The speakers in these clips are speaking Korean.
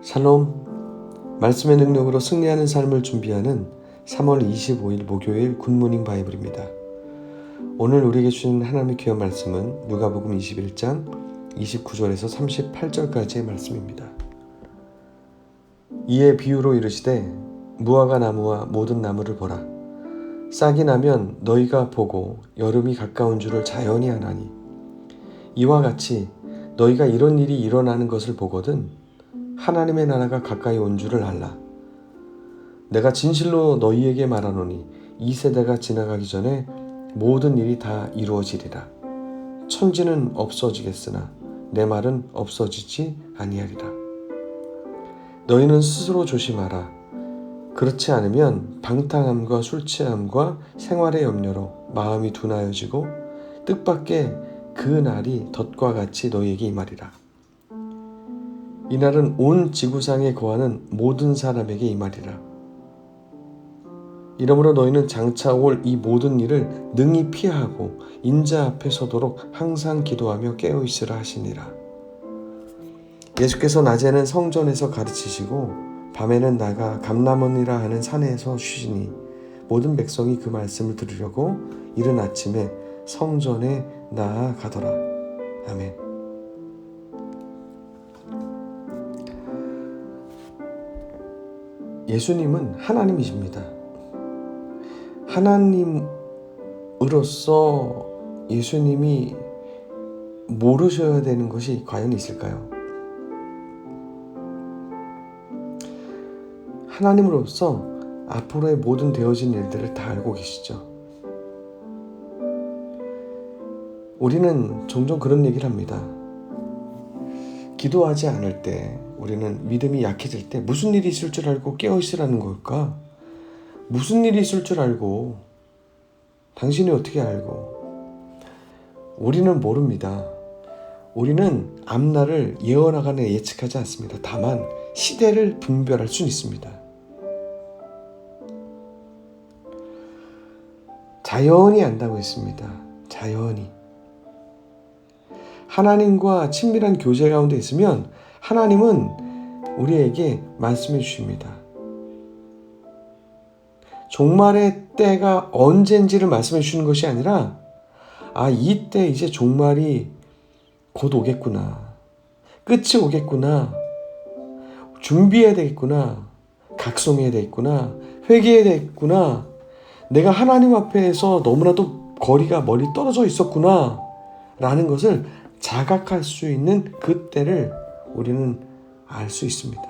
샬롬, 말씀의 능력으로 승리하는 삶을 준비하는 3월 25일 목요일 굿모닝 바이블입니다. 오늘 우리에게 주신 하나님의 귀한 말씀은 누가복음 21장 29절에서 38절까지의 말씀입니다. 이에 비유로 이르시되 무화과 나무와 모든 나무를 보라. 싹이 나면 너희가 보고 여름이 가까운 줄을 자연히 아나니 이와 같이 너희가 이런 일이 일어나는 것을 보거든 하나님의 나라가 가까이 온 줄을 알라. 내가 진실로 너희에게 말하노니 이 세대가 지나가기 전에 모든 일이 다 이루어지리라. 천지는 없어지겠으나 내 말은 없어지지 아니하리라. 너희는 스스로 조심하라. 그렇지 않으면 방탕함과 술 취함과 생활의 염려로 마음이 둔하여지고 뜻밖의 그 날이 덫과 같이 너희에게 임하리라. 이날은 온 지구상에 거하는 모든 사람에게 임하리라. 이러므로 너희는 장차 올 이 모든 일을 능히 피하고 인자 앞에 서도록 항상 기도하며 깨어있으라 하시니라. 예수께서 낮에는 성전에서 가르치시고 밤에는 나가 감람원이라 하는 산에서 쉬시니 모든 백성이 그 말씀을 들으려고 이른 아침에 성전에 나아가더라. 아멘. 예수님은 하나님이십니다. 하나님으로서 예수님이 모르셔야 되는 것이 과연 있을까요? 하나님으로서 앞으로의 모든 되어진 일들을 다 알고 계시죠. 우리는 종종 그런 얘기를 합니다. 기도하지 않을 때, 우리는 믿음이 약해질 때 무슨 일이 있을 줄 알고 깨어있으라는 걸까? 무슨 일이 있을 줄 알고, 당신이 어떻게 알고? 우리는 모릅니다. 우리는 앞날을 예언하거나 예측하지 않습니다. 다만 시대를 분별할 수는 있습니다. 자연히 안다고 했습니다. 자연히. 하나님과 친밀한 교제 가운데 있으면 하나님은 우리에게 말씀해 주십니다. 종말의 때가 언젠지를 말씀해 주시는 것이 아니라 이때 이제 종말이 곧 오겠구나. 끝이 오겠구나. 준비해야 되겠구나. 각성해야 되겠구나. 회개해야 되겠구나. 내가 하나님 앞에서 너무나도 거리가 멀리 떨어져 있었구나. 라는 것을 자각할 수 있는 그 때를 우리는 알 수 있습니다.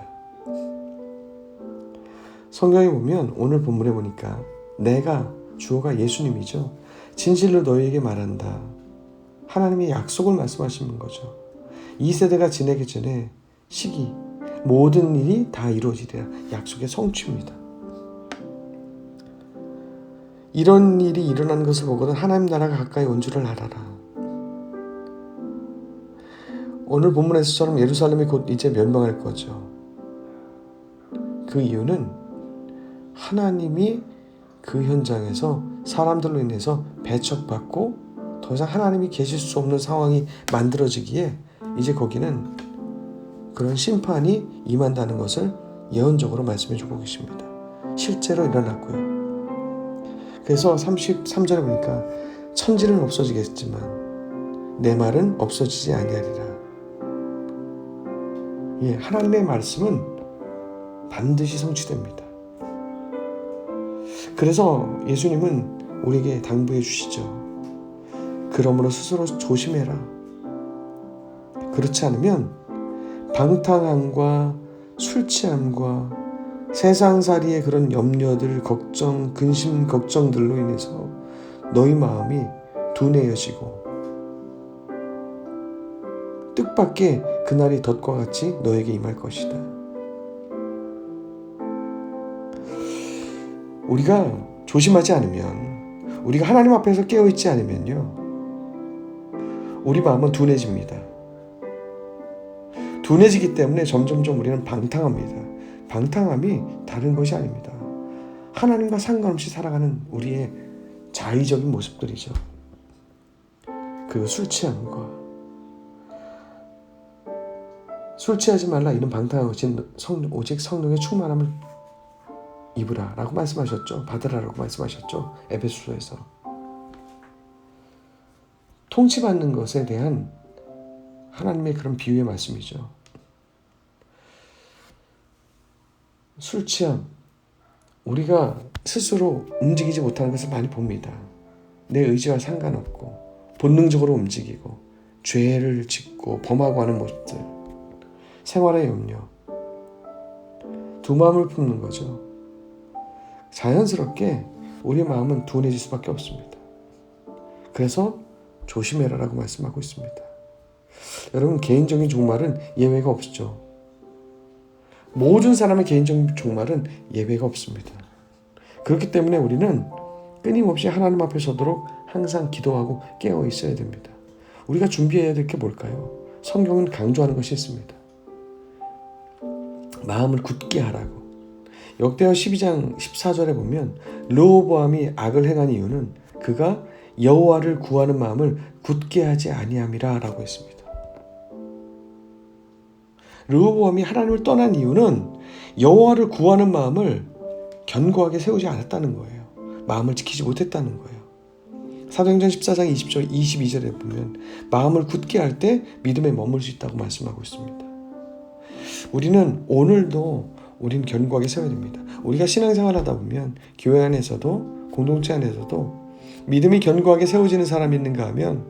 성경에 보면 오늘 본문에 보니까 내가 주어가 예수님이죠. 진실로 너희에게 말한다. 하나님의 약속을 말씀하시는 거죠. 이 세대가 지내기 전에 시기 모든 일이 다 이루어지리라. 약속의 성취입니다. 이런 일이 일어나는 것을 보거든 하나님 나라가 가까이 온 줄을 알아라. 오늘 본문에서처럼 예루살렘이 곧 이제 멸망할 거죠. 그 이유는 하나님이 그 현장에서 사람들로 인해서 배척받고 더 이상 하나님이 계실 수 없는 상황이 만들어지기에 이제 거기는 그런 심판이 임한다는 것을 예언적으로 말씀해 주고 계십니다. 실제로 일어났고요. 그래서 33절에 보니까 천지는 없어지겠지만 내 말은 없어지지 아니하리라. 하나님의 말씀은 반드시 성취됩니다. 그래서 예수님은 우리에게 당부해 주시죠. 그러므로 스스로 조심해라. 그렇지 않으면 방탕함과 술 취함과 세상살이의 그런 염려들, 걱정, 근심, 걱정들로 인해서 너희 마음이 둔해여지고 뜻밖의 그날이 덫과 같이 너에게 임할 것이다. 우리가 조심하지 않으면, 우리가 하나님 앞에서 깨어있지 않으면요, 우리 마음은 둔해집니다. 둔해지기 때문에 점점점 우리는 방탕합니다. 방탕함이 다른 것이 아닙니다. 하나님과 상관없이 살아가는 우리의 자의적인 모습들이죠. 그 술 취함과 술 취하지 말라 이런 방탕하신 오직 성령의 충만함을 입으라 라고 말씀하셨죠. 받으라라고 말씀하셨죠. 에베소서에서. 통치받는 것에 대한 하나님의 그런 비유의 말씀이죠. 술 취함, 우리가 스스로 움직이지 못하는 것을 많이 봅니다. 내 의지와 상관없고 본능적으로 움직이고 죄를 짓고 범하고 하는 모습들, 생활의 염려, 두 마음을 품는 거죠. 자연스럽게 우리 마음은 둔해질 수밖에 없습니다. 그래서 조심해라라고 말씀하고 있습니다. 여러분, 개인적인 종말은 예외가 없죠. 모든 사람의 개인적인 종말은 예외가 없습니다. 그렇기 때문에 우리는 끊임없이 하나님 앞에 서도록 항상 기도하고 깨어 있어야 됩니다. 우리가 준비해야 될 게 뭘까요? 성경은 강조하는 것이 있습니다. 마음을 굳게 하라고. 역대하 12장 14절에 보면 르호보암이 악을 행한 이유는 그가 여호와를 구하는 마음을 굳게 하지 아니함이라 라고 했습니다. 르호보암이 하나님을 떠난 이유는 여호와를 구하는 마음을 견고하게 세우지 않았다는 거예요. 마음을 지키지 못했다는 거예요. 사도행전 14장 22절에 보면 마음을 굳게 할 때 믿음에 머물 수 있다고 말씀하고 있습니다. 우리는 오늘도 우리는 견고하게 세워야 됩니다. 우리가 신앙생활 하다 보면 교회 안에서도 공동체 안에서도 믿음이 견고하게 세워지는 사람이 있는가 하면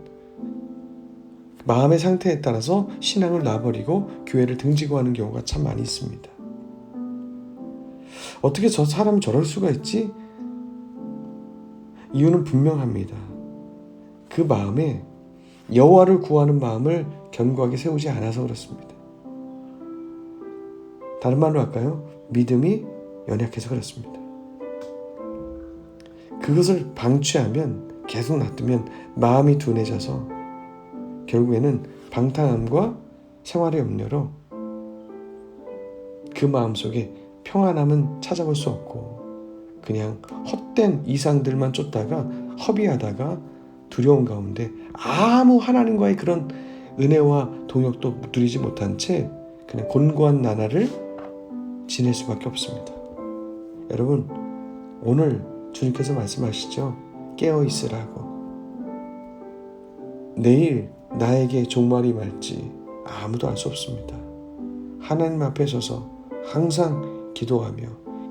마음의 상태에 따라서 신앙을 놔버리고 교회를 등지고 하는 경우가 참 많이 있습니다. 어떻게 저 사람이 저럴 수가 있지? 이유는 분명합니다. 그 마음에 여호와를 구하는 마음을 견고하게 세우지 않아서 그렇습니다. 다른 말로 할까요? 믿음이 연약해서 그렇습니다. 그것을 방치하면, 계속 놔두면 마음이 둔해져서 결국에는 방탕함과 생활의 염려로 그 마음속에 평안함은 찾아볼 수 없고 그냥 헛된 이상들만 쫓다가 허비하다가 두려운 가운데 아무 하나님과의 그런 은혜와 동역도 누리지 못한 채 그냥 곤고한 나날을 지낼 수밖에 없습니다. 여러분, 오늘 주님께서 말씀하시죠. 깨어 있으라고. 내일 나에게 종말이 말지 아무도 알 수 없습니다. 하나님 앞에 서서 항상 기도하며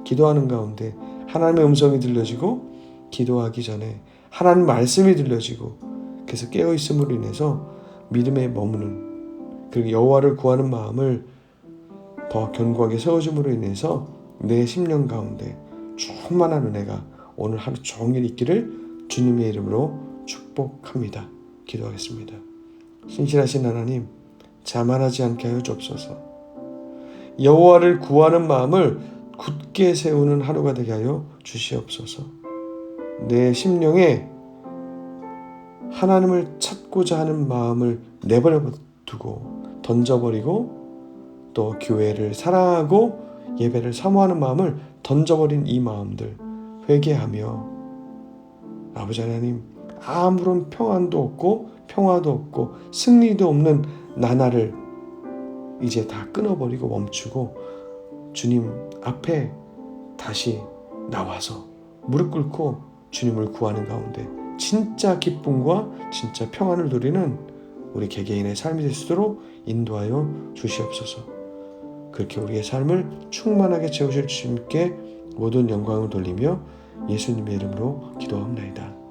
기도하는 가운데 하나님의 음성이 들려지고 기도하기 전에 하나님 말씀이 들려지고 그래서 깨어있음으로 인해서 믿음에 머무는 그리고 여호와를 구하는 마음을 더 견고하게 세워줌으로 인해서 내 심령 가운데 충만한 은혜가 오늘 하루 종일 있기를 주님의 이름으로 축복합니다. 기도하겠습니다. 신실하신 하나님, 자만하지 않게 하여 주옵소서. 여호와를 구하는 마음을 굳게 세우는 하루가 되게 하여 주시옵소서. 내 심령에 하나님을 찾고자 하는 마음을 내버려 두고 던져버리고 또 교회를 사랑하고 예배를 사모하는 마음을 던져버린 이 마음들 회개하며 아버지 하나님, 아무런 평안도 없고 평화도 없고 승리도 없는 나날을 이제 다 끊어버리고 멈추고 주님 앞에 다시 나와서 무릎 꿇고 주님을 구하는 가운데 진짜 기쁨과 진짜 평안을 누리는 우리 개개인의 삶이 될 수 있도록 인도하여 주시옵소서. 그렇게 우리의 삶을 충만하게 채우실 주님께 모든 영광을 돌리며 예수님의 이름으로 기도합니다.